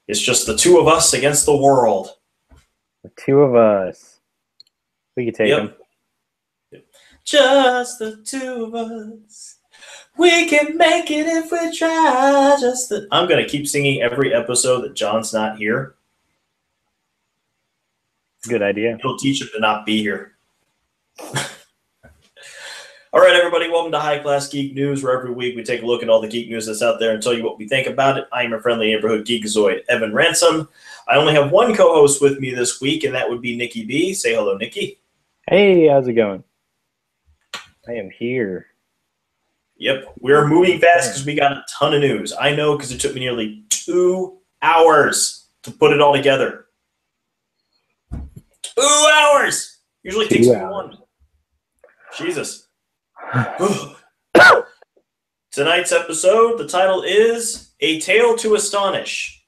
It's just the two of us against the world. The two of us. We could take them. Just the two of us. We can make it if we try. I'm going to keep singing every episode that John's not here. Good idea. He'll teach him to not be here. All right, everybody, welcome to High Class Geek News, where every week we take a look at all the geek news that's out there and tell you what we think about it. I am your friendly neighborhood geekazoid, Evan Ransom. I only have one co-host with me this week, and that would be Nikki B. Say hello, Nikki. Hey, how's it going? I am here. Yep, we're moving fast because we got a ton of news. I know because it took me nearly 2 hours to put it all together. 2 hours! Usually takes me 1. Jesus. Tonight's episode, the title is A Tale to Astonish.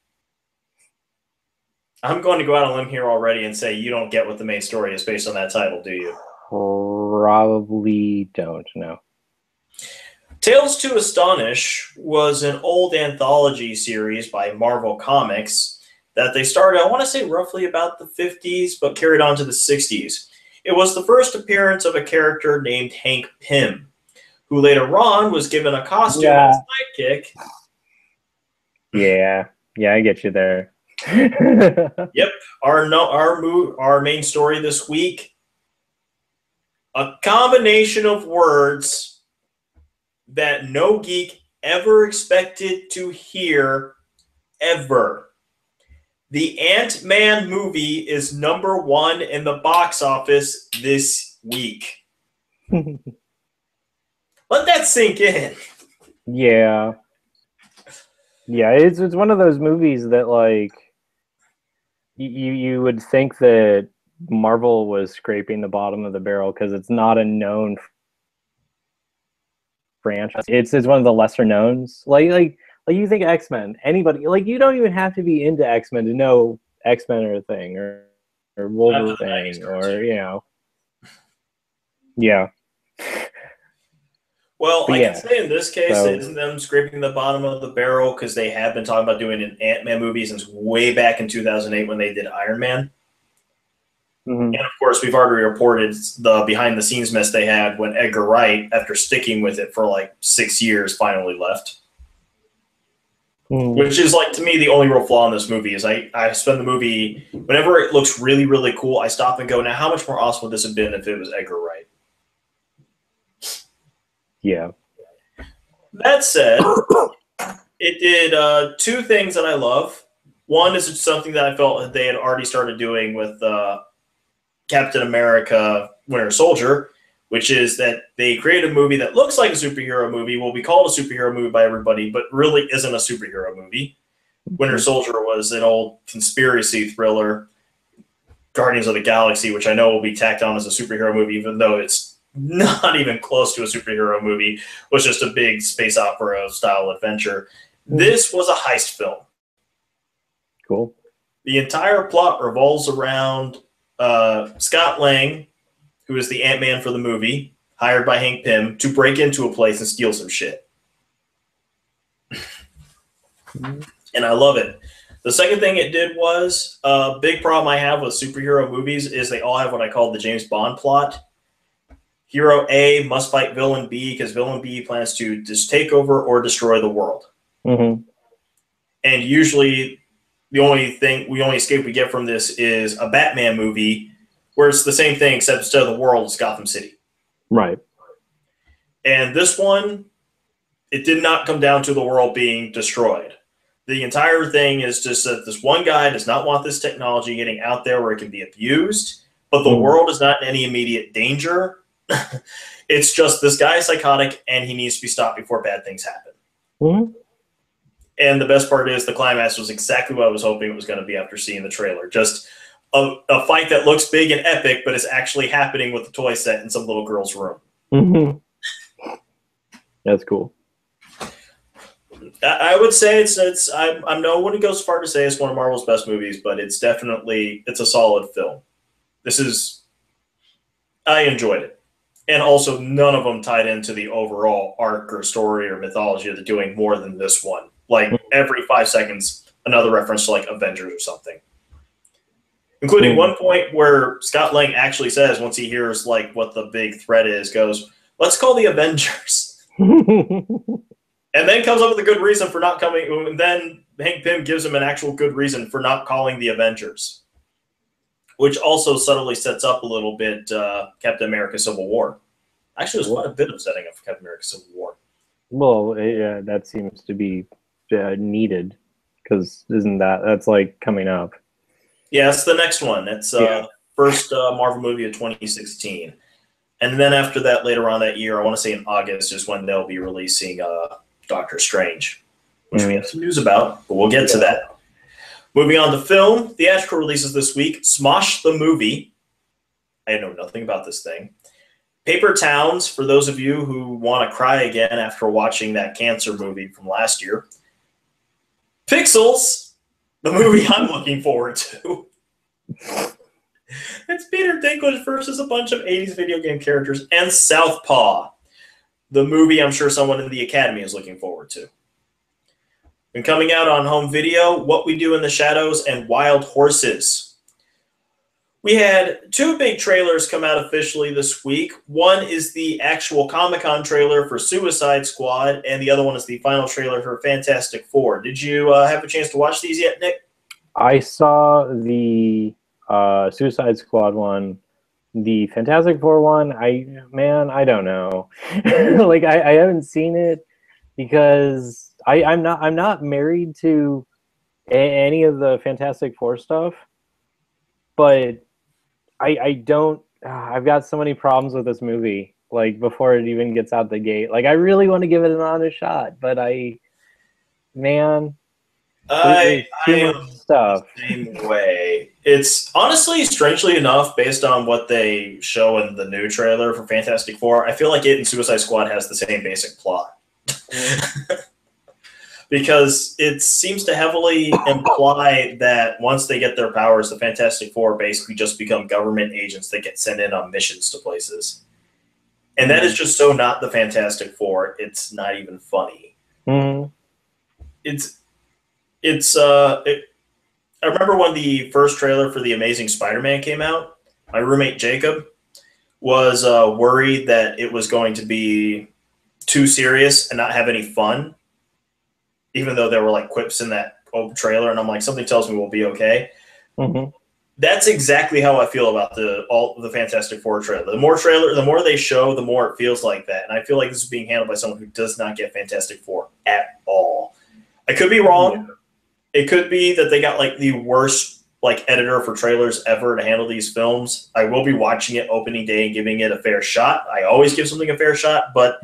I'm going to go out on a limb here already and say you don't get what the main story is based on that title, do you? Probably don't, no. Tales to Astonish was an old anthology series by Marvel Comics that they started, I want to say roughly about the 50s, but carried on to the 60s. It was the first appearance of a character named Hank Pym, who later on was given a costume as a sidekick. Yeah, I get you there. Yep, our main story this week, a combination of words that no geek ever expected to hear, ever. The Ant-Man movie is #1 in the box office this week. Let that sink in. Yeah, it's one of those movies that, like, you would think that Marvel was scraping the bottom of the barrel because it's not a known franchise. It's one of the lesser knowns. Like you think X-Men, anybody, like, you don't even have to be into X-Men to know X-Men are a thing, or Wolverine, or, you know. Yeah. Well, I can say in this case, it isn't them scraping the bottom of the barrel, because they have been talking about doing an Ant-Man movie since way back in 2008 when they did Iron Man. Mm-hmm. And, of course, we've already reported the behind-the-scenes mess they had when Edgar Wright, after sticking with it for like 6 years, finally left. Which is, like, to me, the only real flaw in this movie is I spend the movie, whenever it looks really, really cool, I stop and go, now how much more awesome would this have been if it was Edgar Wright? Yeah. That said, it did 2 things that I love. One is something that I felt that they had already started doing with Captain America Winter Soldier, which is that they created a movie that looks like a superhero movie, will be called a superhero movie by everybody, but really isn't a superhero movie. Winter Soldier was an old conspiracy thriller, Guardians of the Galaxy, which I know will be tacked on as a superhero movie, even though it's not even close to a superhero movie. It was just a big space opera style adventure. This was a heist film. Cool. The entire plot revolves around Scott Lang, who is the Ant-Man for the movie, hired by Hank Pym to break into a place and steal some shit. And I love it. The second thing it did was, a big problem I have with superhero movies is they all have what I call the James Bond plot. Hero A must fight villain B because villain B plans to just take over or destroy the world. Mm-hmm. And usually the only escape we get from this is a Batman movie where it's the same thing except instead of the world, it's Gotham City. Right. And this one, it did not come down to the world being destroyed. The entire thing is just that this one guy does not want this technology getting out there where it can be abused, but the world is not in any immediate danger. It's just this guy is psychotic and he needs to be stopped before bad things happen. Mm-hmm. And the best part is the climax was exactly what I was hoping it was going to be after seeing the trailer. Just a fight that looks big and epic, but it's actually happening with the toy set in some little girl's room. Mm-hmm. That's cool. I would say I'm no one who goes far to say it's one of Marvel's best movies, but it's a solid film. I enjoyed it. And also none of them tied into the overall arc or story or mythology of the doing more than this one. Like every 5 seconds, another reference to like Avengers or something. Including one point where Scott Lang actually says, once he hears like what the big threat is, goes, "Let's call the Avengers." And then comes up with a good reason for not coming. And then Hank Pym gives him an actual good reason for not calling the Avengers, which also subtly sets up a little bit Captain America Civil War. Actually, there's quite a bit of setting up for Captain America Civil War. Well, yeah, that seems to be needed, because that's like coming up. Yeah, it's the next one. It's first Marvel movie of 2016. And then after that, later on that year, I want to say in August, is when they'll be releasing Doctor Strange, which we have some news about, but we'll get to that. Moving on to film, theatrical releases this week. Smosh the movie. I know nothing about this thing. Paper Towns, for those of you who want to cry again after watching that cancer movie from last year. Pixels, the movie I'm looking forward to. It's Peter Dinklage versus a bunch of 80s video game characters. And Southpaw, the movie I'm sure someone in the Academy is looking forward to. And coming out on home video, What We Do in the Shadows and Wild Horses. We had two big trailers come out officially this week. One is the actual Comic-Con trailer for Suicide Squad, and the other one is the final trailer for Fantastic Four. Did you have a chance to watch these yet, Nick? I saw the Suicide Squad one. The Fantastic Four one, I don't know. Like I haven't seen it because I'm not married to any of the Fantastic Four stuff, but I don't. I've got so many problems with this movie. Like before it even gets out the gate, like I really want to give it an honest shot, but I am stuff. The same way. It's honestly, strangely enough, based on what they show in the new trailer for Fantastic Four, I feel like it and Suicide Squad has the same basic plot. Because it seems to heavily imply that once they get their powers, the Fantastic Four basically just become government agents that get sent in on missions to places. And that is just so not the Fantastic Four. It's not even funny. Mm-hmm. I remember when the first trailer for The Amazing Spider-Man came out, my roommate Jacob was worried that it was going to be too serious and not have any fun, even though there were like quips in that old trailer, and I'm like, something tells me we'll be okay. Mm-hmm. That's exactly how I feel about the Fantastic Four trailer. The more they show, the more it feels like that. And I feel like this is being handled by someone who does not get Fantastic Four at all. I could be wrong. It could be that they got like the worst like editor for trailers ever to handle these films. I will be watching it opening day and giving it a fair shot. I always give something a fair shot, but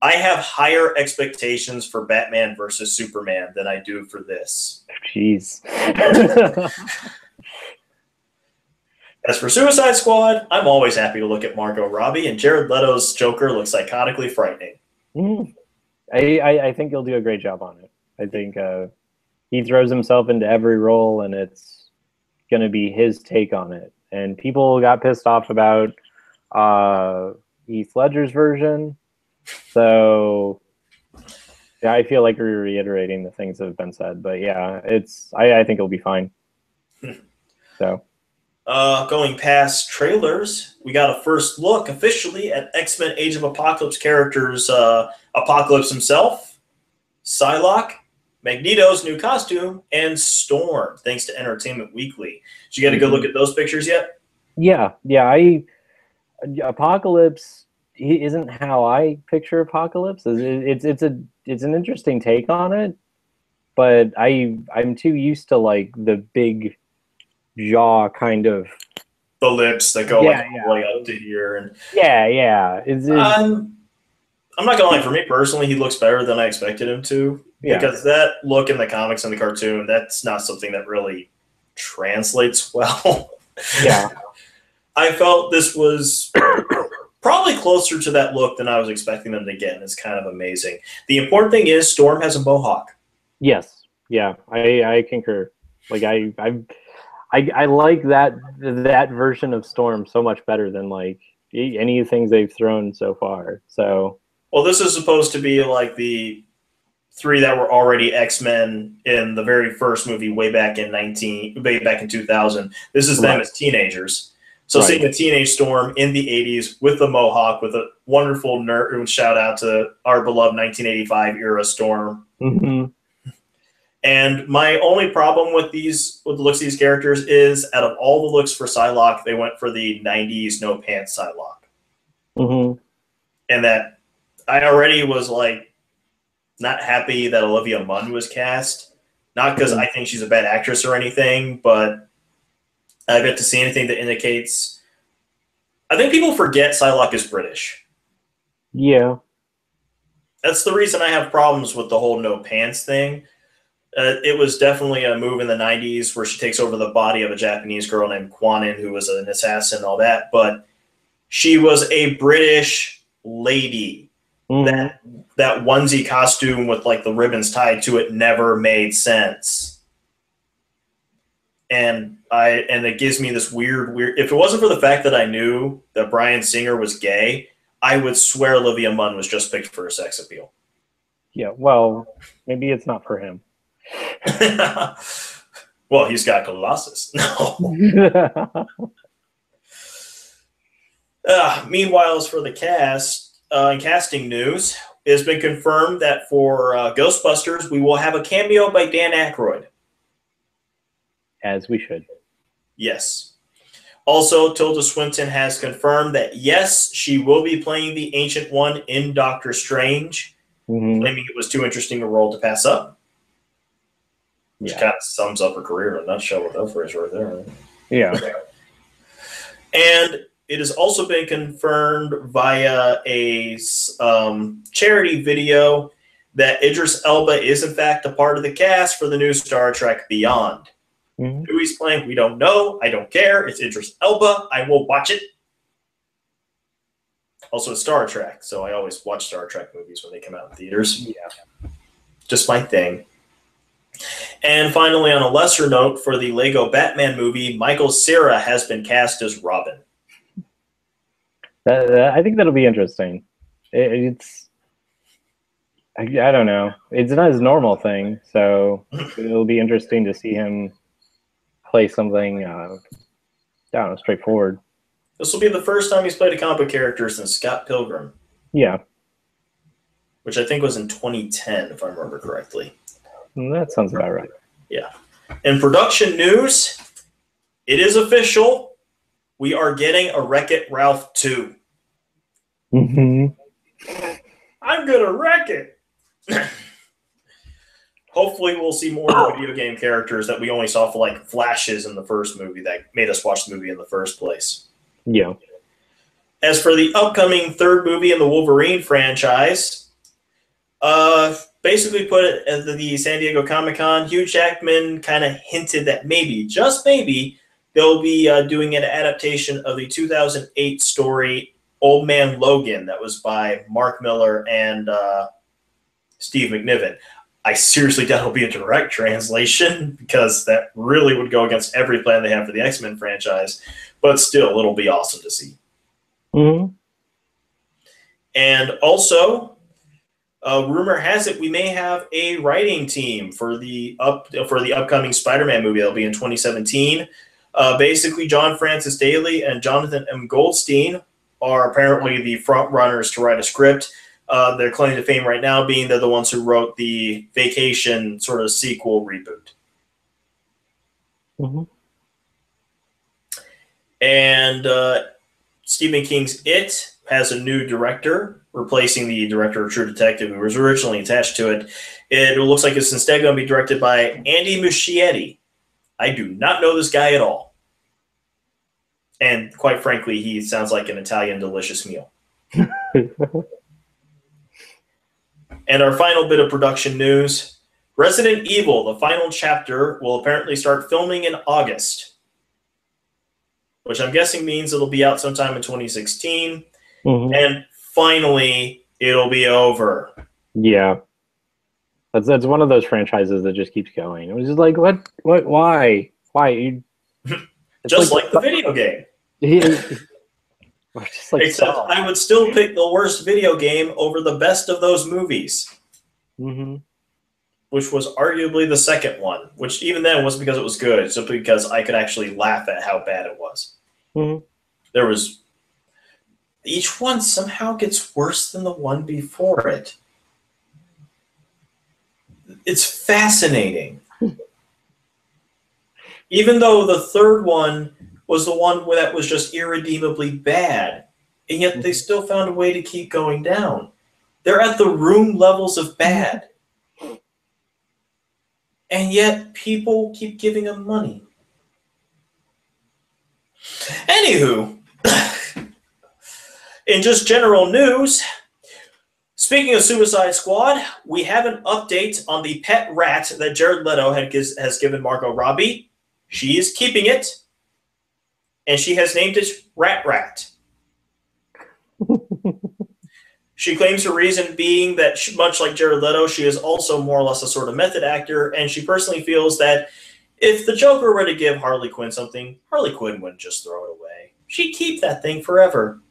I have higher expectations for Batman versus Superman than I do for this. Jeez. As for Suicide Squad, I'm always happy to look at Margot Robbie, and Jared Leto's Joker looks psychotically frightening. I think he'll do a great job on it. I think he throws himself into every role, and it's going to be his take on it. And people got pissed off about Heath Ledger's version. So yeah, I feel like we're reiterating the things that have been said. But yeah, I think it'll be fine. So. Going past trailers, we got a first look officially at X-Men Age of Apocalypse characters, Apocalypse himself, Psylocke, Magneto's new costume, and Storm, thanks to Entertainment Weekly. Did you get a good look at those pictures yet? Yeah. Apocalypse isn't how I picture Apocalypse. It's an interesting take on it, but I'm too used to like the big jaw kind of, the lips that go all the way up to here, and I'm not gonna lie, for me personally, he looks better than I expected him to, because that look in the comics and the cartoon, that's not something that really translates well. I felt this was probably closer to that look than I was expecting them to get, and it's kind of amazing. The important thing is Storm has a mohawk. Yes, I concur. Like I like that version of Storm so much better than like any of the things they've thrown so far. So, well, this is supposed to be like the three that were already X-Men in the very first movie way back in 2000. This is them as teenagers. So seeing the teenage Storm in the 80s with the Mohawk, with a wonderful nerd, shout out to our beloved 1985 era Storm. And my only problem with the looks of these characters is, out of all the looks for Psylocke, they went for the 90s no pants Psylocke. And that I already was like not happy that Olivia Munn was cast. Not because I think she's a bad actress or anything, but I've yet to see anything that indicates. I think people forget Psylocke is British. Yeah. That's the reason I have problems with the whole no pants thing. It was definitely a move in the 90s where she takes over the body of a Japanese girl named Kwanin, who was an assassin and all that. But she was a British lady. That onesie costume with like the ribbons tied to it never made sense. And it gives me this weird. If it wasn't for the fact that I knew that Bryan Singer was gay, I would swear Olivia Munn was just picked for her sex appeal. Yeah, well, maybe it's not for him. Well, he's got Colossus. No. Meanwhile, as for the cast, in casting news, it has been confirmed that for Ghostbusters, we will have a cameo by Dan Aykroyd. As we should. Yes. Also, Tilda Swinton has confirmed that, yes, she will be playing the Ancient One in Doctor Strange, claiming it was too interesting a role to pass up. Which kind of sums up her career in a nutshell with that phrase right there. Yeah. And it has also been confirmed via a charity video that Idris Elba is, in fact, a part of the cast for the new Star Trek Beyond. Who he's playing, we don't know. I don't care. It's Idris Elba. I will watch it. Also, it's Star Trek, so I always watch Star Trek movies when they come out in theaters. Yeah. Just my thing. And finally, on a lesser note, for the Lego Batman movie, Michael Cera has been cast as Robin. I think that'll be interesting. It's I don't know. It's not his normal thing, so it'll be interesting to see him play something straightforward. This will be the first time he's played a comic book character since Scott Pilgrim. Yeah. Which I think was in 2010, if I remember correctly. That sounds about right. Yeah. In production news, it is official. We are getting a Wreck-It Ralph 2. I'm going to wreck it. Hopefully we'll see more of the video game characters that we only saw for like flashes in the first movie that made us watch the movie in the first place. Yeah. As for the upcoming third movie in the Wolverine franchise, basically put it at the San Diego Comic-Con, Hugh Jackman kind of hinted that maybe, just maybe, they'll be doing an adaptation of the 2008 story Old Man Logan that was by Mark Miller and Steve McNiven. I seriously doubt it'll be a direct translation because that really would go against every plan they have for the X-Men franchise. But still, it'll be awesome to see. And also, rumor has it we may have a writing team for the upcoming Spider-Man movie that'll be in 2017. Basically, John Francis Daly and Jonathan M. Goldstein are apparently the front runners to write a script. Their claim to fame right now being they're the ones who wrote the Vacation sort of sequel reboot. And Stephen King's It has a new director, replacing the director of True Detective, who was originally attached to it. It looks like it's instead going to be directed by Andy Muschietti. I do not know this guy at all. And quite frankly, he sounds like an Italian delicious meal. And our final bit of production news, Resident Evil, the final chapter, will apparently start filming in August, which I'm guessing means it'll be out sometime in 2016. And finally, it'll be over. Yeah. That's one of those franchises that just keeps going. It was just like, what, why? Just like the video game. Just like Except I would still pick the worst video game over the best of those movies. which was arguably the second one, which even then wasn't because it was good, it's simply because I could actually laugh at how bad it was. Mm-hmm. There was... Each one somehow gets worse than the one before it. It's fascinating. Even though the third one was the one that was just irredeemably bad, and yet they still found a way to keep going down. They're at the room levels of bad. And yet people keep giving them money. Anywho, in just general news, speaking of Suicide Squad, we have an update on the pet rat that Jared Leto has given Margot Robbie. She is keeping it, and she has named it Rat Rat. She claims her reason being that, much like Jared Leto, she is also more or less a sort of method actor, and she personally feels that if the Joker were to give Harley Quinn something, Harley Quinn wouldn't just throw it away. She'd keep that thing forever.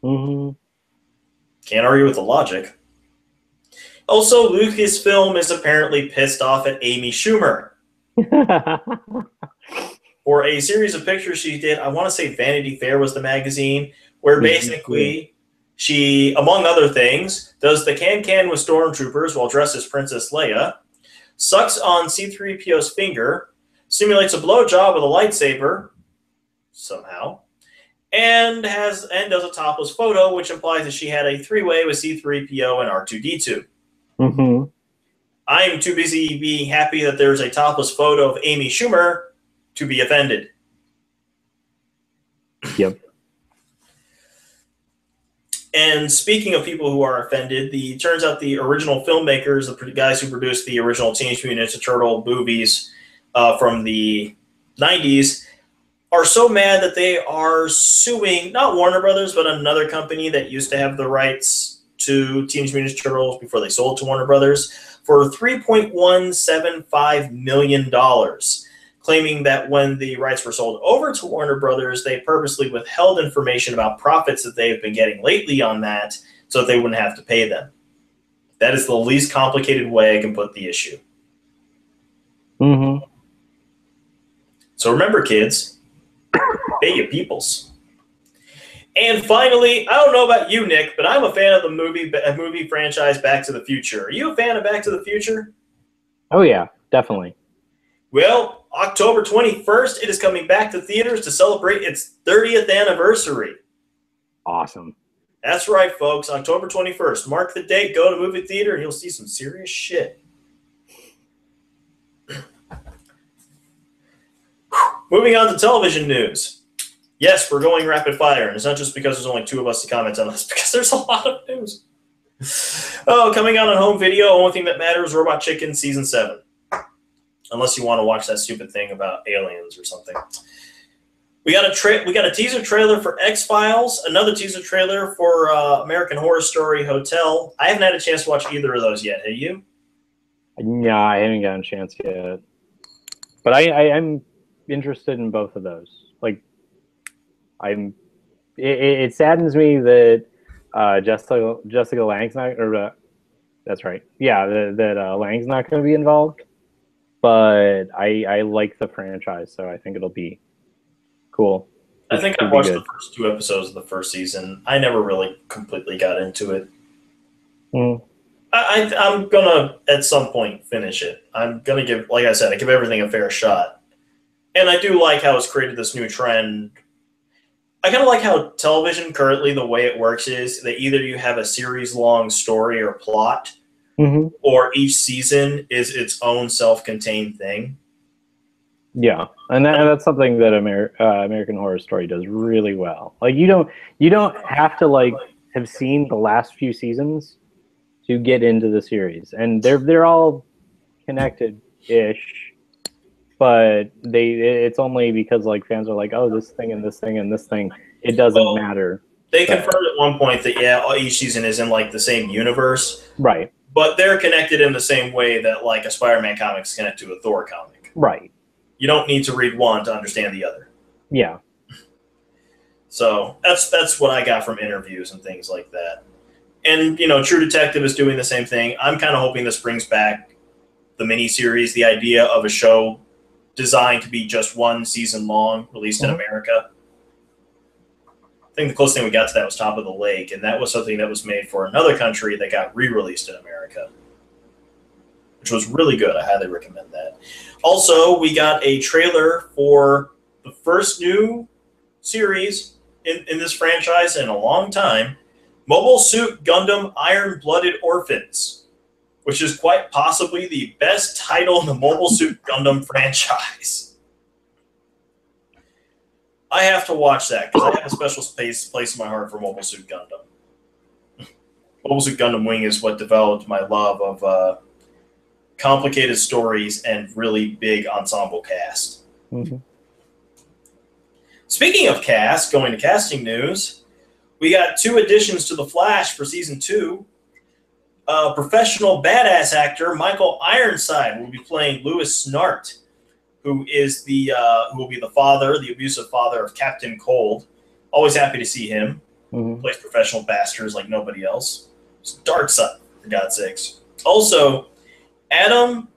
Mm-hmm. Can't argue with the logic. Also, Lucasfilm is apparently pissed off at Amy Schumer. For a series of pictures she did, I want to say Vanity Fair was the magazine, where basically she, among other things, does the can-can with stormtroopers while dressed as Princess Leia, sucks on C-3PO's finger, simulates a blowjob with a lightsaber, somehow, and does a topless photo, which implies that she had a three-way with C-3PO and R2-D2. Mm-hmm. I'm too busy being happy that there's a topless photo of Amy Schumer to be offended. Yep. And speaking of people who are offended, turns out the original filmmakers, the guys who produced the original Teenage Mutant Ninja Turtle movies from the 90s, are so mad that they are suing, not Warner Brothers, but another company that used to have the rights to Teenage Mutant Ninja Turtles before they sold to Warner Brothers, for $3.175 million, claiming that when the rights were sold over to Warner Brothers, they purposely withheld information about profits that they've been getting lately on that so that they wouldn't have to pay them. That is the least complicated way I can put the issue. Mm-hmm. So remember, kids, pay your peoples. And finally, I don't know about you, Nick, but I'm a fan of the movie franchise Back to the Future. Are you a fan of Back to the Future? Oh, yeah, definitely. Well, October 21st, it is coming back to theaters to celebrate its 30th anniversary. Awesome. That's right, folks. October 21st. Mark the date, go to movie theater, and you'll see some serious shit. Moving on to television news. Yes, we're going rapid fire, and it's not just because there's only two of us to comment on this, because there's a lot of news. Oh, coming out on home video, only thing that matters, Robot Chicken Season 7. Unless you want to watch that stupid thing about aliens or something. We got a teaser trailer for X-Files, another teaser trailer for American Horror Story Hotel. I haven't had a chance to watch either of those yet. Have you? No, I haven't gotten a chance yet. But I'm interested in both of those. Like, it saddens me that Jessica Lange's not, or that's right, yeah, that Lange's not going to be involved. But I like the franchise, so I think it'll be cool. I think I watched the first 2 episodes of the first season. I never really completely got into it. Mm. I'm gonna at some point finish it. I'm gonna give, like I said, I give everything a fair shot, and I do like how it's created this new trend. I kind of like how television currently, the way it works is that either you have a series-long story or plot, mm-hmm. or each season is its own self-contained thing. Yeah, and that's something that American Horror Story does really well. Like you don't have to like have seen the last few seasons to get into the series, and they're all connected-ish. But it's only because like fans are like, oh, this thing and this thing and this thing. It doesn't matter. They confirmed at one point that each season is in like the same universe, right? But they're connected in the same way that like a Spider-Man comic is connected to a Thor comic, right? You don't need to read one to understand the other. Yeah. So that's what I got from interviews and things like that. And True Detective is doing the same thing. I'm kind of hoping this brings back the miniseries, the idea of a show designed to be just one season long, released in America. I think the closest thing we got to that was Top of the Lake, and that was something that was made for another country that got re-released in America, which was really good. I highly recommend that. Also, we got a trailer for the first new series in this franchise in a long time, Mobile Suit Gundam Iron-Blooded Orphans, which is quite possibly the best title in the Mobile Suit Gundam franchise. I have to watch that because I have a special place in my heart for Mobile Suit Gundam. Mobile Suit Gundam Wing is what developed my love of complicated stories and really big ensemble cast. Mm-hmm. Speaking of cast, going to casting news, we got 2 additions to The Flash for Season 2. Professional badass actor Michael Ironside will be playing Louis Snart, who is who will be the father, the abusive father of Captain Cold. Always happy to see him. Mm-hmm. Plays professional bastards like nobody else. It's Darkseid, for God's sakes. Also, Adam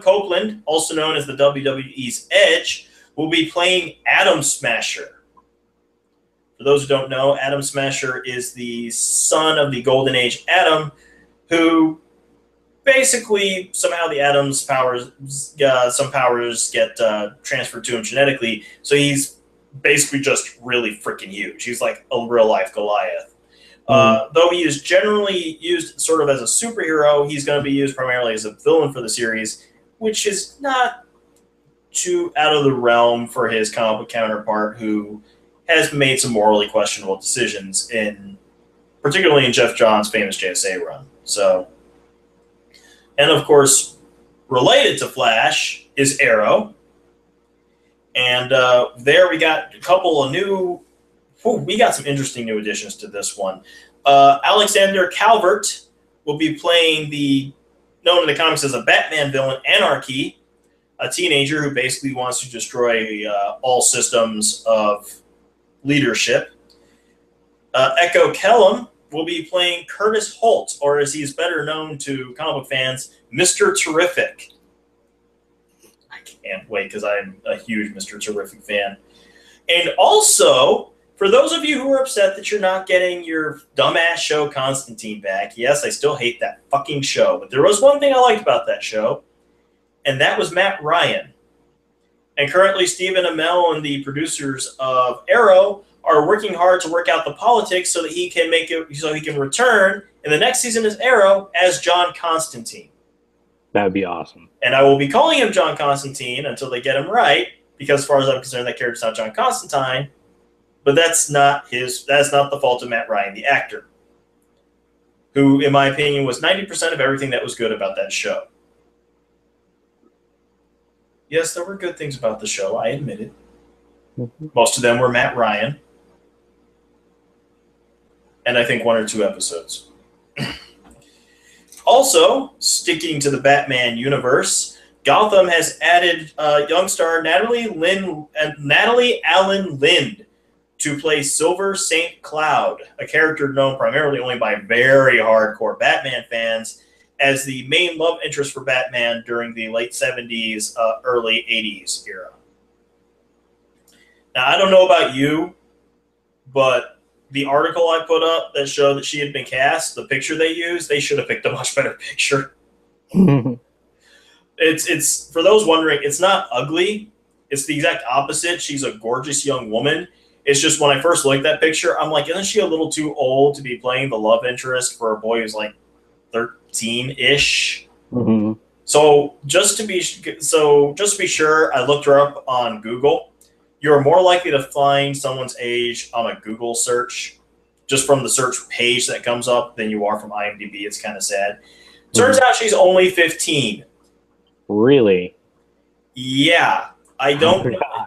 Copeland, also known as the WWE's Edge, will be playing Atom Smasher. For those who don't know, Atom Smasher is the son of the Golden Age Atom, who basically somehow the Atom's powers, some powers get transferred to him genetically, so he's basically just really freaking huge. He's like a real-life Goliath. Though he is generally used sort of as a superhero, he's going to be used primarily as a villain for the series, which is not too out of the realm for his comic book counterpart, who has made some morally questionable decisions, particularly in Jeff Johns' famous JSA run. So, and of course, related to Flash is Arrow, and there we got a couple of new. We got some interesting new additions to this one. Alexander Calvert will be playing known in the comics as a Batman villain, Anarchy, a teenager who basically wants to destroy all systems of leadership. Echo Kellum will be playing Curtis Holt, or as he's better known to comic book fans, Mr. Terrific. I can't wait because I'm a huge Mr. Terrific fan. And also, for those of you who are upset that you're not getting your dumbass show Constantine back, yes, I still hate that fucking show, but there was one thing I liked about that show, and that was Matt Ryan. And currently, Stephen Amell and the producers of Arrow are working hard to work out the politics so that he can return in the next season as Arrow as John Constantine. That would be awesome. And I will be calling him John Constantine until they get him right, because as far as I'm concerned, that character's not John Constantine. But that's not the fault of Matt Ryan, the actor, who, in my opinion, was 90% of everything that was good about that show. Yes, there were good things about the show, I admit it. Mm-hmm. Most of them were Matt Ryan. And I think 1 or 2 episodes. Also, sticking to the Batman universe, Gotham has added young star Natalie Allen Lind to play Silver St. Cloud, a character known primarily only by very hardcore Batman fans as the main love interest for Batman during the late 70s, early 80s era. Now, I don't know about you, but the article I put up that showed that she had been cast, the picture they used, they should have picked a much better picture. It's for those wondering, it's not ugly. It's the exact opposite. She's a gorgeous young woman. It's just when I first looked at that picture, I'm like, isn't she a little too old to be playing the love interest for a boy who's like 13-ish? Mm-hmm. So just to be sure, I looked her up on Google. You're more likely to find someone's age on a Google search, just from the search page that comes up, than you are from IMDb. It's kind of sad. Turns out she's only 15. Really? Yeah. I don't know.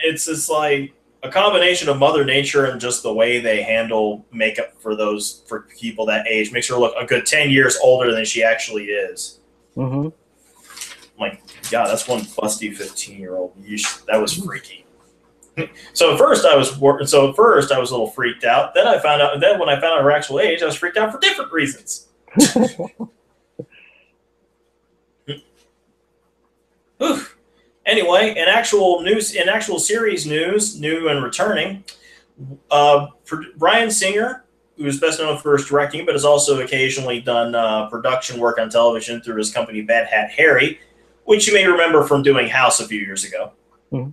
It's just like a combination of Mother Nature and just the way they handle makeup for people that age makes her look a good 10 years older than she actually is. Mm-hmm. I'm like, God, that's one busty 15-year-old. That was freaky. So at first I was a little freaked out. Then when I found out her actual age, I was freaked out for different reasons. Whew. Anyway, in actual series news, new and returning, Bryan Singer, who is best known for his directing, but has also occasionally done production work on television through his company Bad Hat Harry, which you may remember from doing House a few years ago, Mhm.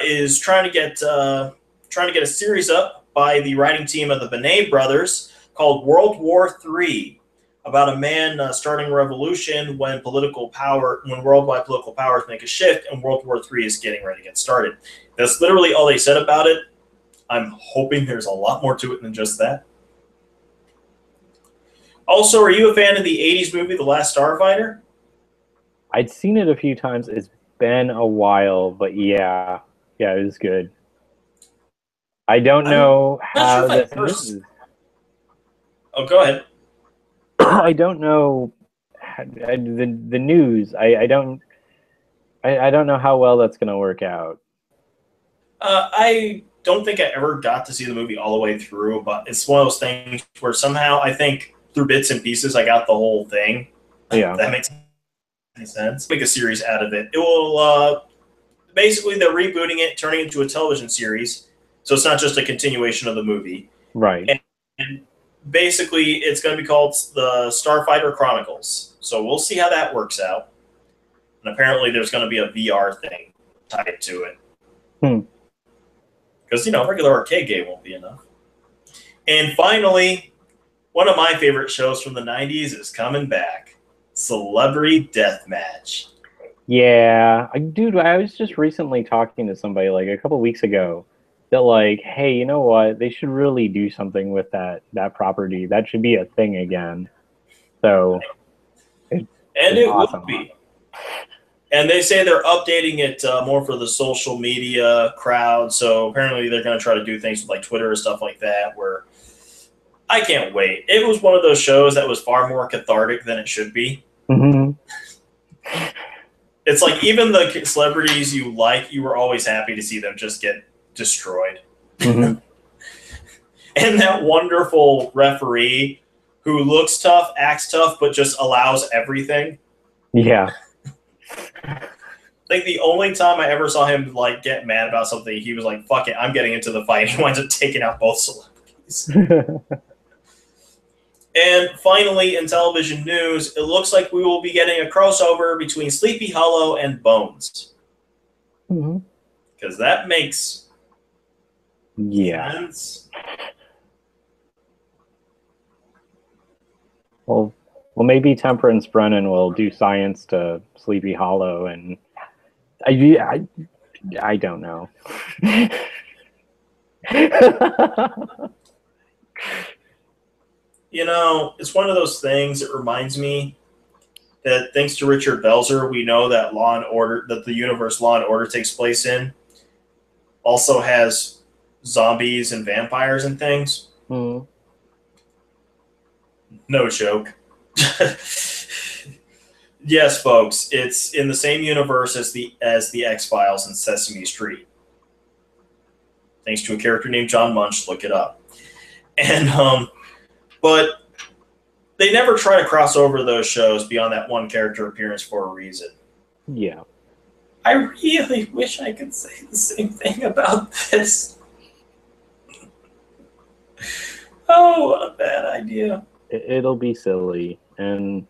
is trying to get a series up by the writing team of the Benet brothers called World War III, about a man starting a revolution when worldwide political powers make a shift, and World War III is getting ready to get started. That's literally all they said about it. I'm hoping there's a lot more to it than just that. Also, are you a fan of the 80s movie The Last Starfighter? I'd seen it a few times. It's been a while, but yeah, it was good. I don't know Not sure how if I this ever. is. Oh, go ahead. I don't know the news. I don't know how well that's going to work out. I don't think I ever got to see the movie all the way through, but it's one of those things where somehow I think through bits and pieces I got the whole thing. Yeah. That makes any sense. Make a series out of it. It will basically they're rebooting it, turning it into a television series, so it's not just a continuation of the movie. Right. And basically, it's going to be called the Starfighter Chronicles. So we'll see how that works out. And apparently, there's going to be a VR thing tied to it. Because, a regular arcade game won't be enough. And finally, one of my favorite shows from the 90s is coming back. Celebrity Deathmatch. Yeah. Dude, I was just recently talking to somebody like a couple weeks ago that like, hey, you know what? They should really do something with that property. That should be a thing again. So it awesome. will be. And they say they're updating it more for the social media crowd. So apparently they're going to try to do things with like Twitter and stuff like that, where I can't wait. It was one of those shows that was far more cathartic than it should be. Mm-hmm. It's like even the celebrities you like, you were always happy to see them just get destroyed. Mm-hmm. And that wonderful referee who looks tough, acts tough, but just allows everything. Yeah. I think the only time I ever saw him like get mad about something, he was like, "Fuck it, I'm getting into the fight." He winds up taking out both celebrities. And finally, in television news, it looks like we will be getting a crossover between Sleepy Hollow and Bones. Because that makes sense. Well, maybe Temperance Brennan will do science to Sleepy Hollow, and I don't know. It's one of those things that reminds me that thanks to Richard Belzer, we know that the universe Law and Order takes place in also has zombies and vampires and things. Mm. No joke. Yes, folks, it's in the same universe as the X-Files and Sesame Street. Thanks to a character named John Munch, look it up. And but they never try to cross over those shows beyond that one character appearance for a reason. Yeah. I really wish I could say the same thing about this. Oh, what a bad idea. It'll be silly. And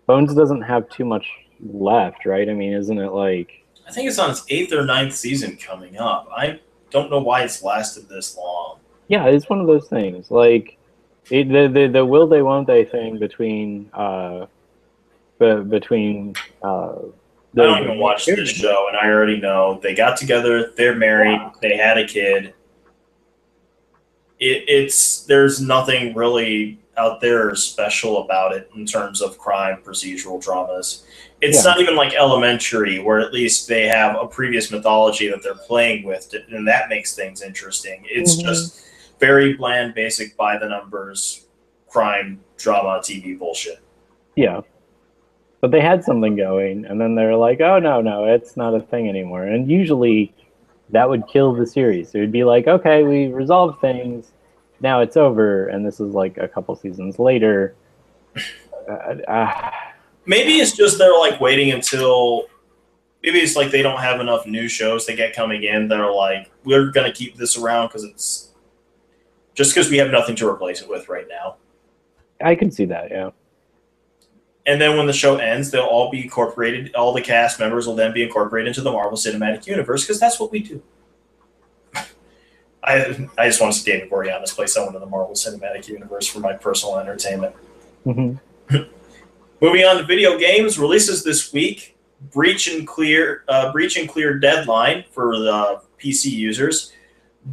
Bones doesn't have too much left, right? I mean, isn't it like... I think it's on its 8th or 9th season coming up. I don't know why it's lasted this long. Yeah, it's one of those things. Like, the will they, won't they thing between... I don't even watch this show, and I already know they got together, they're married, they had a kid. There's nothing really out there special about it in terms of crime procedural dramas. It's not even like Elementary, where at least they have a previous mythology that they're playing with, and that makes things interesting. It's just very bland, basic, by the numbers crime drama TV bullshit. Yeah. But they had something going, and then they're like, oh, no, it's not a thing anymore. And usually that would kill the series. It would be like, okay, we resolved things, now it's over, and this is like a couple seasons later. Maybe it's just they're like waiting until maybe it's like they don't have enough new shows they get coming in that are like, we're going to keep this around because we have nothing to replace it with right now. I can see that, yeah. And then when the show ends, they'll all be incorporated. All the cast members will then be incorporated into the Marvel Cinematic Universe because that's what we do. I just want to see David Boreanaz play someone in the Marvel Cinematic Universe for my personal entertainment. Mm-hmm. Moving on to video games, releases this week: Breach and Clear Deadline for the PC users,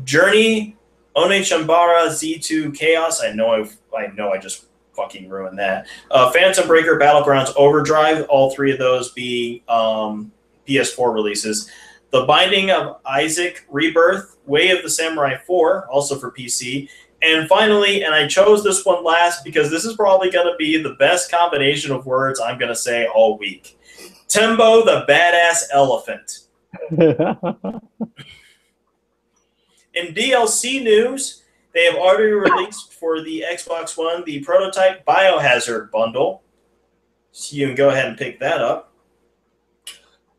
Journey, Onechambara Z2 Chaos. I know I just fucking ruined that. Phantom Breaker, Battlegrounds, Overdrive. All three of those being PS4 releases. The Binding of Isaac Rebirth, Way of the Samurai 4, also for PC. And finally, and I chose this one last because this is probably going to be the best combination of words I'm going to say all week. Tembo the Badass Elephant. In DLC news, they have already released for the Xbox One the prototype Biohazard bundle. So you can go ahead and pick that up.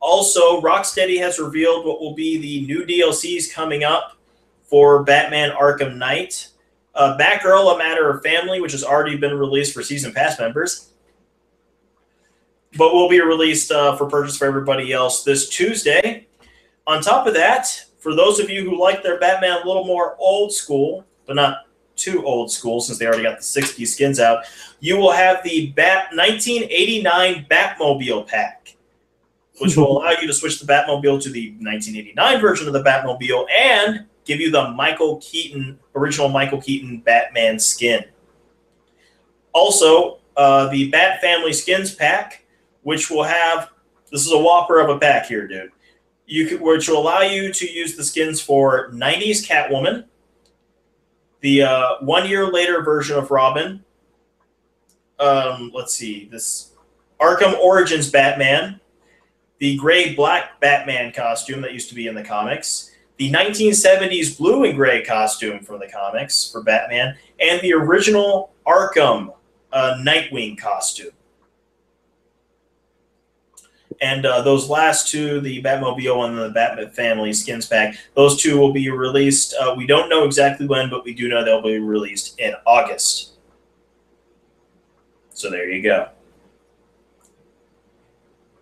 Also, Rocksteady has revealed what will be the new DLCs coming up for Batman Arkham Knight. Batgirl, A Matter of Family, which has already been released for Season Pass members, but will be released for purchase for everybody else this Tuesday. On top of that, for those of you who like their Batman a little more old school, but not too old school since they already got the 60s skins out, you will have the 1989 Batmobile pack, which will allow you to switch the Batmobile to the 1989 version of the Batmobile and give you the original Michael Keaton Batman skin. Also, the Bat Family Skins pack, which will have, this is a whopper of a pack here, dude, which will allow you to use the skins for 90s Catwoman, the 1 year later version of Robin, let's see, this Arkham Origins Batman, the gray-black Batman costume that used to be in the comics, the 1970s blue and gray costume from the comics for Batman, and the original Arkham Nightwing costume. And those last two, the Batmobile and the Bat Family Skins pack, those two will be released. We don't know exactly when, but we do know they'll be released in August. So there you go.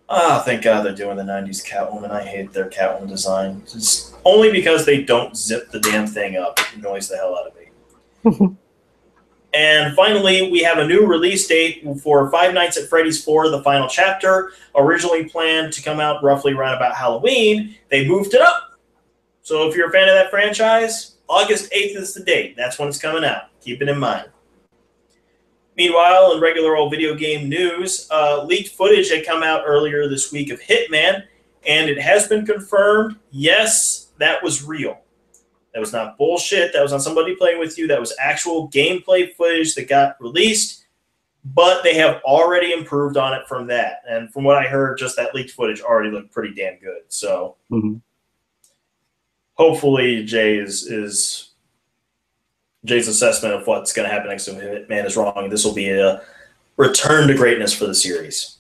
Ah, thank God they're doing the 90s Catwoman. I hate their Catwoman design. It's only because they don't zip the damn thing up. It annoys the hell out of me. And finally, we have a new release date for Five Nights at Freddy's 4, The Final Chapter. Originally planned to come out roughly around about Halloween. They moved it up. So if you're a fan of that franchise, August 8th is the date. That's when it's coming out. Keep it in mind. Meanwhile, in regular old video game news, leaked footage had come out earlier this week of Hitman, and it has been confirmed, yes, that was real. That was not bullshit. That was not somebody playing with you. That was actual gameplay footage that got released, but they have already improved on it from that. And from what I heard, just that leaked footage already looked pretty damn good. So hopefully Jay's assessment of what's going to happen next to Hitman is wrong. This will be a return to greatness for the series.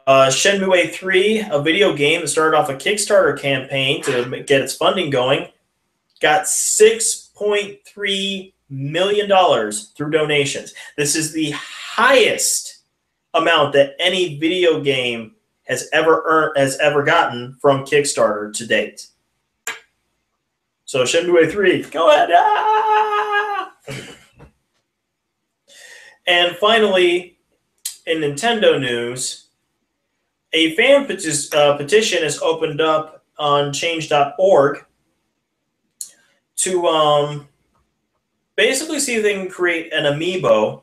Shenmue 3, a video game that started off a Kickstarter campaign to get its funding going, got $6.3 million through donations. This is the highest amount that any video game has ever gotten from Kickstarter to date. So Shenmue 3, go ahead. Ah! And finally, in Nintendo news, a fan petition is opened up on change.org to basically see if they can create an amiibo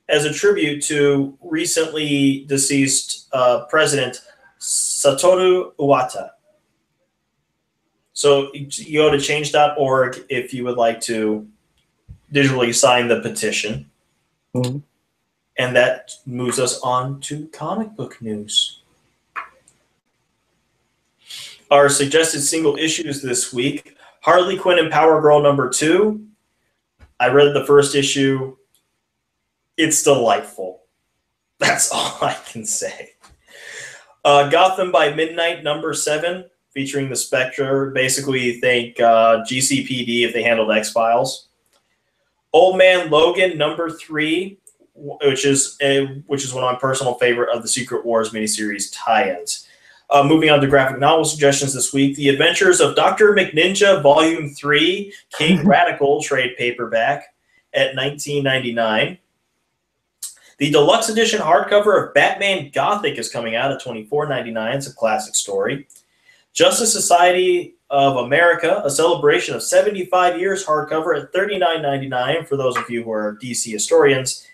as a tribute to recently deceased President Satoru Iwata. So you go to change.org if you would like to digitally sign the petition. And that moves us on to comic book news. Our suggested single issues this week: Harley Quinn and Power Girl #2. I read the first issue. It's delightful. That's all I can say. Gotham by Midnight #7, featuring the Spectre. Basically, think GCPD if they handled X-Files. Old Man Logan #3, which is one of my personal favorite of the Secret Wars miniseries tie-ins. Moving on to graphic novel suggestions this week, The Adventures of Dr. McNinja Volume 3, King Radical trade paperback at $19.99. The deluxe edition hardcover of Batman Gothic is coming out at $24.99. It's a classic story. Justice Society of America, a celebration of 75 years hardcover at $39.99 for those of you who are DC historians.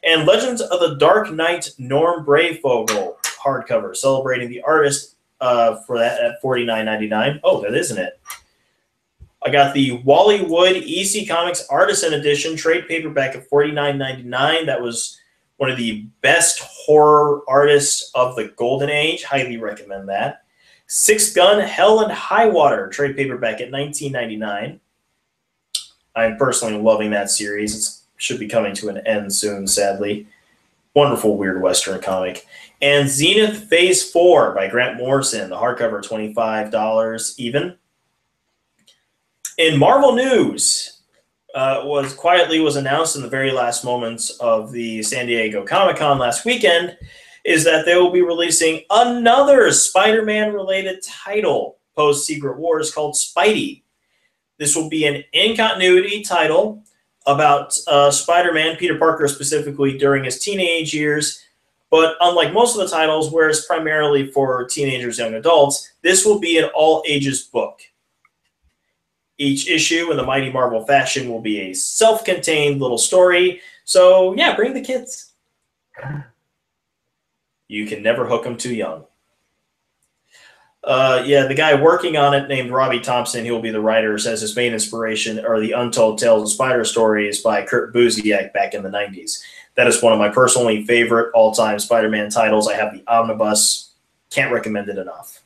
And Legends of the Dark Knight Norm Brayfogle hardcover, celebrating the artist for that at $49.99. Oh, that isn't it. I got the Wally Wood EC Comics Artisan Edition trade paperback at $49.99. That was one of the best horror artists of the Golden Age. Highly recommend that. Sixth Gun Hell and High Water trade paperback at $19.99. I'm personally loving that series. It should be coming to an end soon, sadly. Wonderful weird Western comic. And Zenith Phase 4 by Grant Morrison, the hardcover, $25 even. In Marvel news, was announced in the very last moments of the San Diego Comic-Con last weekend, is that they will be releasing another Spider-Man related title post Secret Wars called Spidey. This will be an in-continuity title about Spider-Man, Peter Parker specifically, during his teenage years. But unlike most of the titles, where it's primarily for teenagers, young adults, this will be an all-ages book. Each issue in the Mighty Marvel fashion will be a self-contained little story. So, yeah, bring the kids. You can never hook them too young. The guy working on it, named Robbie Thompson, he will be the writer, says his main inspiration are the Untold Tales of Spider stories by Kurt Busiek back in the 90s. That is one of my personally favorite all-time Spider-Man titles. I have the Omnibus. Can't recommend it enough.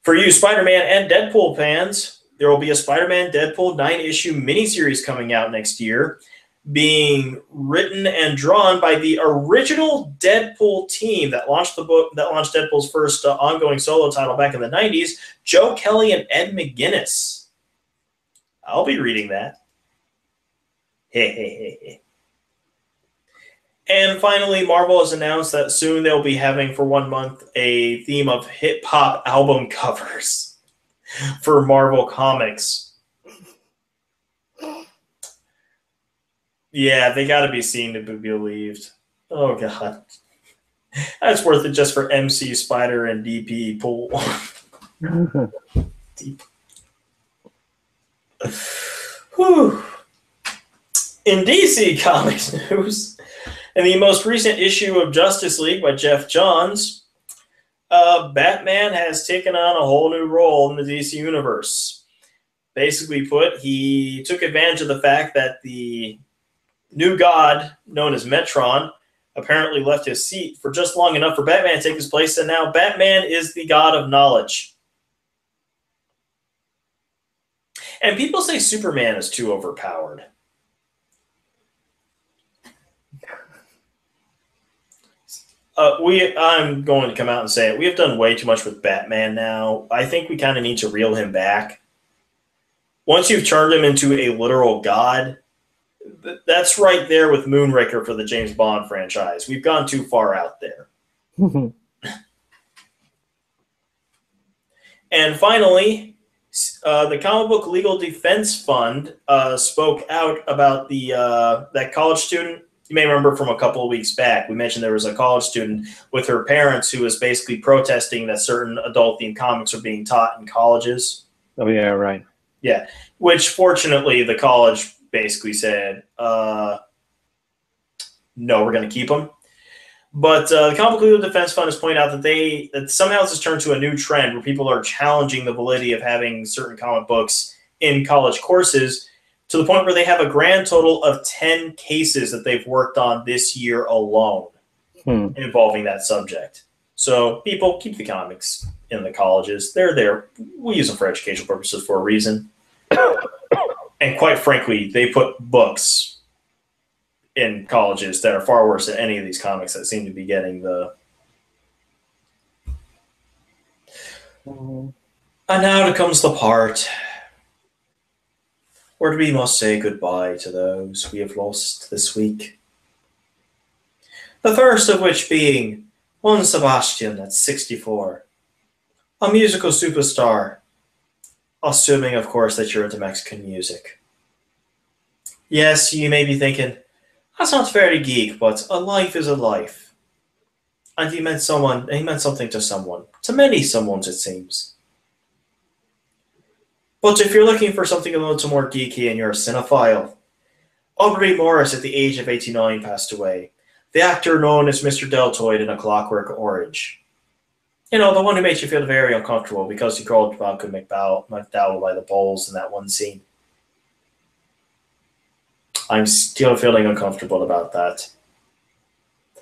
For you Spider-Man and Deadpool fans, there will be a Spider-Man Deadpool 9-issue miniseries coming out next year, being written and drawn by the original Deadpool team that launched Deadpool's first ongoing solo title back in the 90s, Joe Kelly and Ed McGuinness. I'll be reading that. And finally, Marvel has announced that soon they'll be having for 1 month a theme of hip-hop album covers for Marvel Comics. Yeah, they got to be seen to be believed. Oh, God. That's worth it just for MC Spider and DP Pool. Deep. Whew. In DC Comics news, in the most recent issue of Justice League by Jeff Johns, Batman has taken on a whole new role in the DC universe. Basically put, he took advantage of the fact that the new god, known as Metron, apparently left his seat for just long enough for Batman to take his place, and now Batman is the god of knowledge. And people say Superman is too overpowered. I'm going to come out and say it. We have done way too much with Batman now. I think we kind of need to reel him back. Once you've turned him into a literal god, that's right there with Moonraker for the James Bond franchise. We've gone too far out there. And finally, the Comic Book Legal Defense Fund spoke out about that college student. You may remember from a couple of weeks back, we mentioned there was a college student with her parents who was basically protesting that certain adult-themed comics are being taught in colleges. Oh, yeah, right. Yeah, which fortunately the college basically said, no, we're going to keep them. But the Comic Book Legal Defense Fund has pointed out that somehow this has turned to a new trend where people are challenging the validity of having certain comic books in college courses, to the point where they have a grand total of 10 cases that they've worked on this year alone involving that subject. So people, keep the comics in the colleges. They're there. We use them for educational purposes for a reason. And quite frankly, they put books in colleges that are far worse than any of these comics that seem to be getting the Mhm. And now comes the part where we must say goodbye to those we have lost this week. The first of which being one Sebastian at 64, a musical superstar, assuming, of course, that you're into Mexican music. Yes, you may be thinking, that's not very geek, but a life is a life. And he meant something to someone. To many someones, it seems. But if you're looking for something a little more geeky and you're a cinephile, Aubrey Morris at the age of 89 passed away. The actor known as Mr. Deltoid in A Clockwork Orange. You know, the one who makes you feel very uncomfortable because he called Malcolm McDowell by the balls in that one scene. I'm still feeling uncomfortable about that.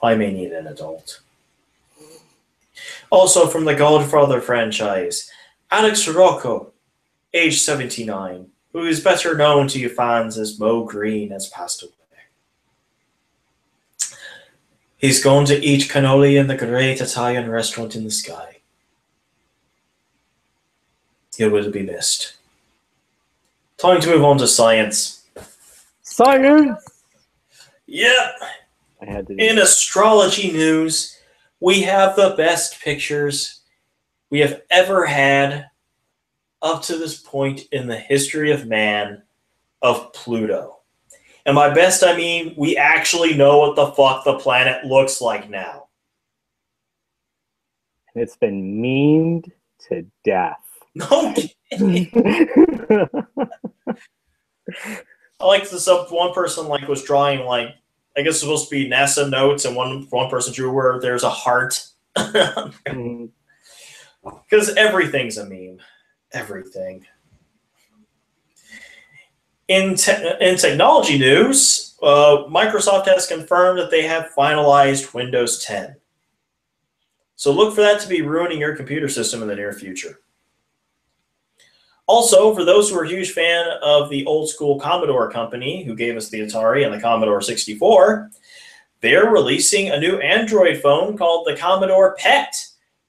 I may need an adult. Also from the Godfather franchise, Alex Rocco, age 79, who is better known to you fans as Mo Green, has passed away. He's going to eat cannoli in the great Italian restaurant in the sky. He will be missed. Time to move on to science. Science! Yeah. I had to In astrology news, we have the best pictures we have ever had up to this point in the history of man of Pluto. And by best, I mean we actually know what the fuck the planet looks like now. And it's been memed to death. No kidding. I like this up. One person was drawing I guess it's supposed to be NASA notes, and one person drew where there's a heart. Because everything's a meme. Everything. In technology news, Microsoft has confirmed that they have finalized Windows 10. So look for that to be ruining your computer system in the near future. Also, for those who are a huge fan of the old school Commodore company who gave us the Atari and the Commodore 64, they're releasing a new Android phone called the Commodore PET,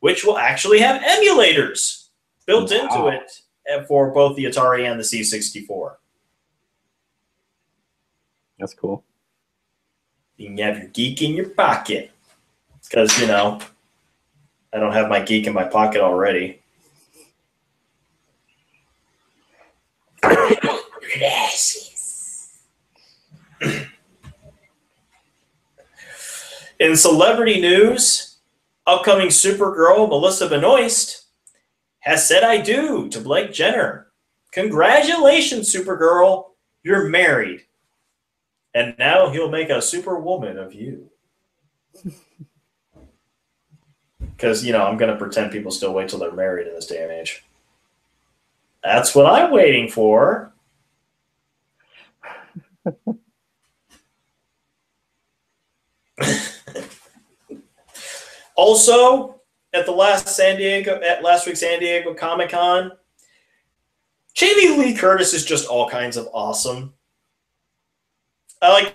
which will actually have emulators built into it for both the Atari and the C64. That's cool. You can have your geek in your pocket. Because, you know, I don't have my geek in my pocket already. In celebrity news, upcoming Supergirl Melissa Benoist has said I do to Blake Jenner. Congratulations, Supergirl. You're married. And now he'll make a superwoman of you. Because, you know, I'm going to pretend people still wait till they're married in this day and age. That's what I'm waiting for. Also, at last week's San Diego Comic-Con, Jamie Lee Curtis is just all kinds of awesome.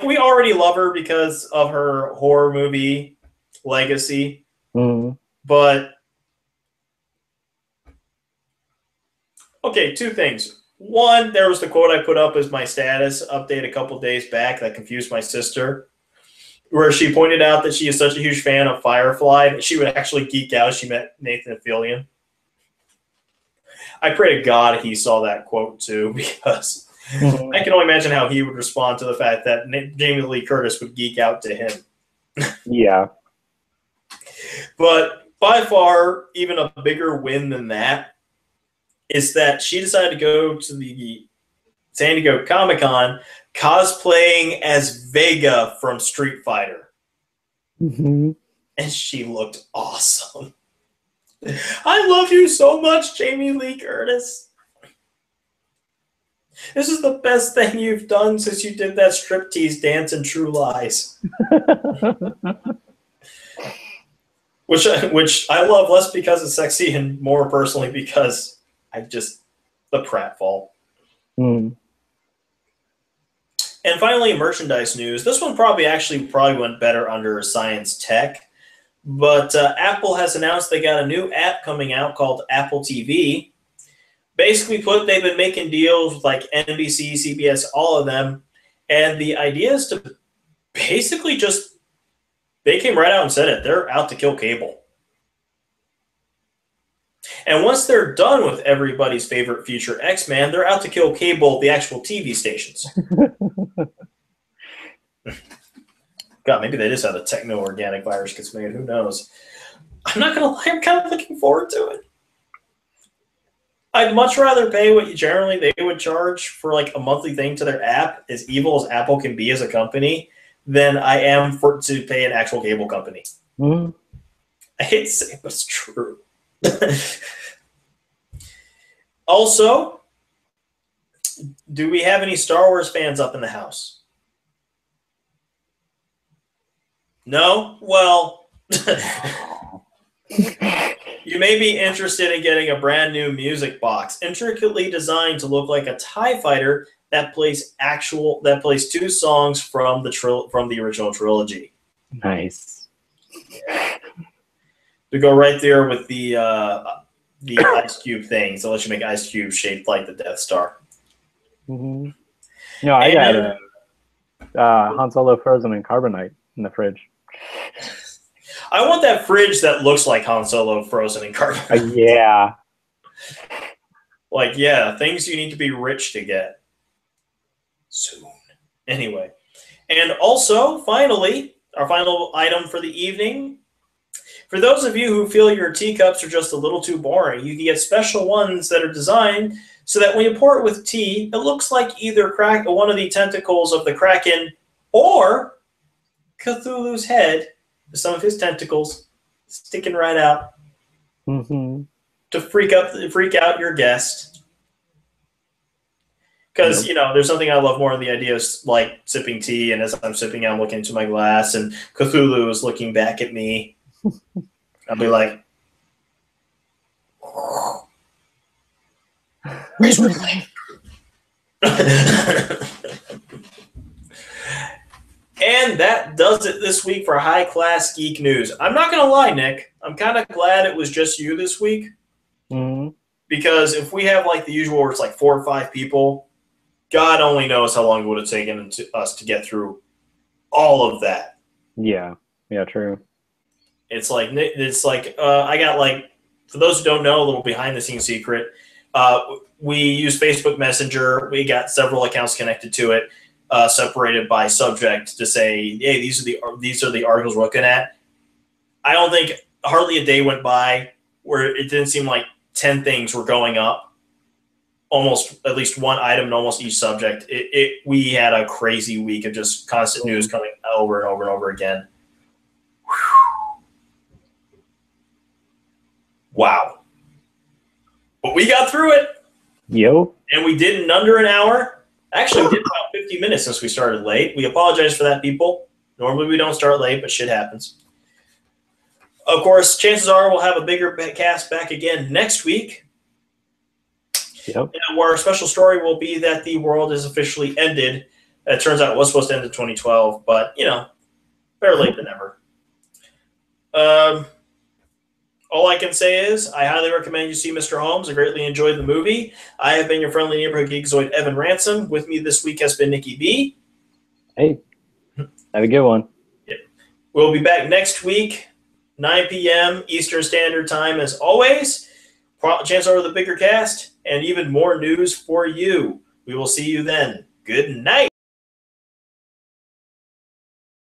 We already love her because of her horror movie legacy. But, okay, two things. One, there was the quote I put up as my status update a couple days back that confused my sister, where she pointed out that she is such a huge fan of Firefly that she would actually geek out if she met Nathan Fillion. I pray to God he saw that quote too, because I can only imagine how he would respond to the fact that Jamie Lee Curtis would geek out to him. Yeah. But by far, even a bigger win than that is that she decided to go to the San Diego Comic-Con cosplaying as Vega from Street Fighter. And she looked awesome. I love you so much, Jamie Lee Curtis. This is the best thing you've done since you did that striptease dance in True Lies. Which I love less because it's sexy and more personally because the pratfall. And finally, merchandise news. This one probably went better under science tech. But Apple has announced they got a new app coming out called Apple TV. Basically put, they've been making deals with like NBC, CBS, all of them. And the idea is to basically just, they came right out and said it, they're out to kill cable. And once they're done with everybody's favorite future X-Man, they're out to kill cable, the actual TV stations. God, maybe they just had a techno-organic virus gets made. Who knows? I'm not going to lie, I'm kind of looking forward to it. I'd much rather pay what generally they would charge for like a monthly thing to their app, as evil as Apple can be as a company, than I am to pay an actual cable company. Mm-hmm. I hate to say it, but it's true. Also, do we have any Star Wars fans up in the house? No? Well, you may be interested in getting a brand new music box, intricately designed to look like a TIE fighter that plays 2 songs from the original trilogy. Nice. To go right there with the Ice Cube thing, so let you make Ice Cube shaped like the Death Star. Mm-hmm. No, I got Han Solo frozen in carbonite in the fridge. I want that fridge that looks like Han Solo frozen in carbonite. Yeah. Like, yeah, things you need to be rich to get. Soon. Anyway. And also, finally, our final item for the evening. For those of you who feel your teacups are just a little too boring, you can get special ones that are designed so that when you pour it with tea, it looks like either one of the tentacles of the Kraken or Cthulhu's head, with some of his tentacles sticking right out to freak out your guest. Because, you know, there's something I love more than the idea of like sipping tea, and as I'm sipping, I'm looking into my glass, and Cthulhu is looking back at me. I'll be like, raise my leg. And that does it this week for High Class Geek News. I'm not going to lie, Nick. I'm kind of glad it was just you this week. Mm-hmm. Because if we have like the usual where it's like 4 or 5 people, God only knows how long it would have taken us to get through all of that. Yeah. Yeah, true. It's like I got like, for those who don't know, a little behind the scenes secret. We use Facebook Messenger. We got several accounts connected to it, separated by subject to say, hey, these are the articles we're looking at. I don't think hardly a day went by where it didn't seem like 10 things were going up. Almost at least one item in almost each subject. We had a crazy week of just constant news coming over and over and over again. Wow. But we got through it. Yo. And we did in under an hour. Actually, we did about 50 minutes since we started late. We apologize for that, people. Normally we don't start late, but shit happens. Of course, chances are we'll have a bigger cast back again next week. Yep. Where our special story will be that the world has officially ended. It turns out it was supposed to end in 2012, but, you know, better late than never. All I can say is I highly recommend you see Mr. Holmes. I greatly enjoyed the movie. I have been your friendly neighborhood geekzoid, Evan Ransom. With me this week has been Nikki B. Hey, have a good one. Yep. We'll be back next week, 9 p.m. Eastern Standard Time, as always. Chance over the bigger cast and even more news for you. We will see you then. Good night.